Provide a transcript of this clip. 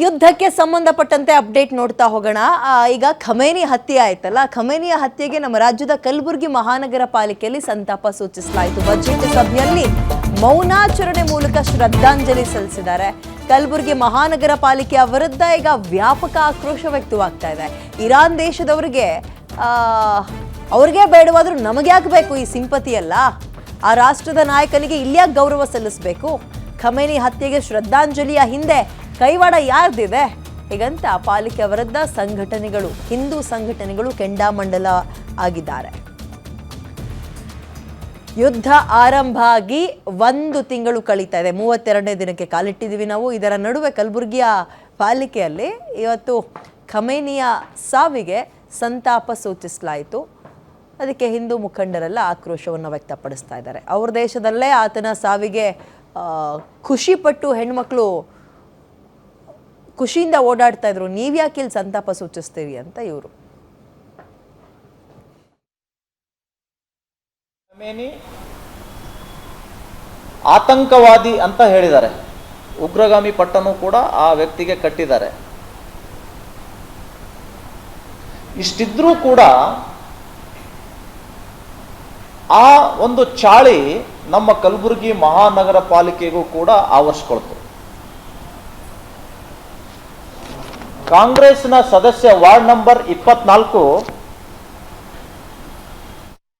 ಯುದ್ಧಕ್ಕೆ ಸಂಬಂಧಪಟ್ಟಂತೆ ಅಪ್ಡೇಟ್ ನೋಡ್ತಾ ಹೋಗೋಣ. ಈಗ ಖಮೇನಿ ಹತ್ಯೆ ಆಯ್ತಲ್ಲ, ಖಮೇನಿಯ ಹತ್ಯೆಗೆ ನಮ್ಮ ರಾಜ್ಯದ ಕಲಬುರಗಿ ಮಹಾನಗರ ಪಾಲಿಕೆಯಲ್ಲಿ ಸಂತಾಪ ಸೂಚಿಸಲಾಯಿತು. ಬಜೆಟ್ ಸಭೆಯಲ್ಲಿ ಮೌನಾಚರಣೆ ಮೂಲಕ ಶ್ರದ್ಧಾಂಜಲಿ ಸಲ್ಲಿಸಿದ್ದಾರೆ. ಕಲಬುರಗಿ ಮಹಾನಗರ ಪಾಲಿಕೆಯ ವಿರುದ್ಧ ಈಗ ವ್ಯಾಪಕ ಆಕ್ರೋಶ ವ್ಯಕ್ತವಾಗ್ತಾ ಇದೆ. ಇರಾನ್ ದೇಶದವರಿಗೆ ಅವ್ರಿಗೆ ಬೇಡವಾದ್ರೂ ನಮಗೆ ಯಾಕೆ ಬೇಕು ಈ ಸಿಂಪತಿ ಅಲ್ಲ, ಆ ರಾಷ್ಟ್ರದ ನಾಯಕನಿಗೆ ಇಲ್ಯಾಕೆ ಗೌರವ ಸಲ್ಲಿಸಬೇಕು, ಖಮೇನಿ ಹತ್ಯೆಗೆ ಶ್ರದ್ಧಾಂಜಲಿಯ ಹಿಂದೆ ಕೈವಾಡ ಯಾರ್ದಿದೆ ಹೀಗಂತ ಪಾಲಿಕೆ ವಿರುದ್ಧ ಸಂಘಟನೆಗಳು, ಹಿಂದೂ ಸಂಘಟನೆಗಳು ಕೆಂಡಾಮಂಡಲ ಆಗಿದ್ದಾರೆ. ಯುದ್ಧ ಆರಂಭ ಆಗಿ 1 ತಿಂಗಳು ಕಳೀತಾ ಇದೆ. 32ನೇ ದಿನಕ್ಕೆ ಕಾಲಿಟ್ಟಿದ್ದೀವಿ ನಾವು. ಇದರ ನಡುವೆ ಕಲಬುರಗಿಯ ಪಾಲಿಕೆಯಲ್ಲಿ ಇವತ್ತು ಖಮೇನಿಯ ಸಾವಿಗೆ ಸಂತಾಪ ಸೂಚಿಸಲಾಯಿತು. ಅದಕ್ಕೆ ಹಿಂದೂ ಮುಖಂಡರೆಲ್ಲ ಆಕ್ರೋಶವನ್ನು ವ್ಯಕ್ತಪಡಿಸ್ತಾ ಇದ್ದಾರೆ. ಅವ್ರ ದೇಶದಲ್ಲೇ ಆತನ ಸಾವಿಗೆ ಖುಷಿಪಟ್ಟು ಹೆಣ್ಮಕ್ಳು ಖುಷಿಯಿಂದ ಓಡಾಡ್ತಾ ಇದ್ರು, ನೀವ್ಯಾಕೆ ಇಲ್ಲಿ ಸಂತಾಪ ಸೂಚಿಸ್ತೀವಿ ಅಂತ ಇವರು. ಖಮೇನಿ ಆತಂಕವಾದಿ ಅಂತ ಹೇಳಿದ್ದಾರೆ. ಉಗ್ರಗಾಮಿ ಪಟ್ಟನೂ ಕೂಡ ಆ ವ್ಯಕ್ತಿಗೆ ಕಟ್ಟಿದ್ದಾರೆ. ಇಷ್ಟಿದ್ರೂ ಕೂಡ ಆ ಒಂದು ಚಾಳಿ ನಮ್ಮ ಕಲಬುರಗಿ ಮಹಾನಗರ ಪಾಲಿಕೆಗೂ ಕೂಡ ಆವರಿಸಿಕೊಳ್ತು. ಕಾಂಗ್ರೆಸ್ನ ಸದಸ್ಯ ವಾರ್ಡ್ ನಂಬರ್ 24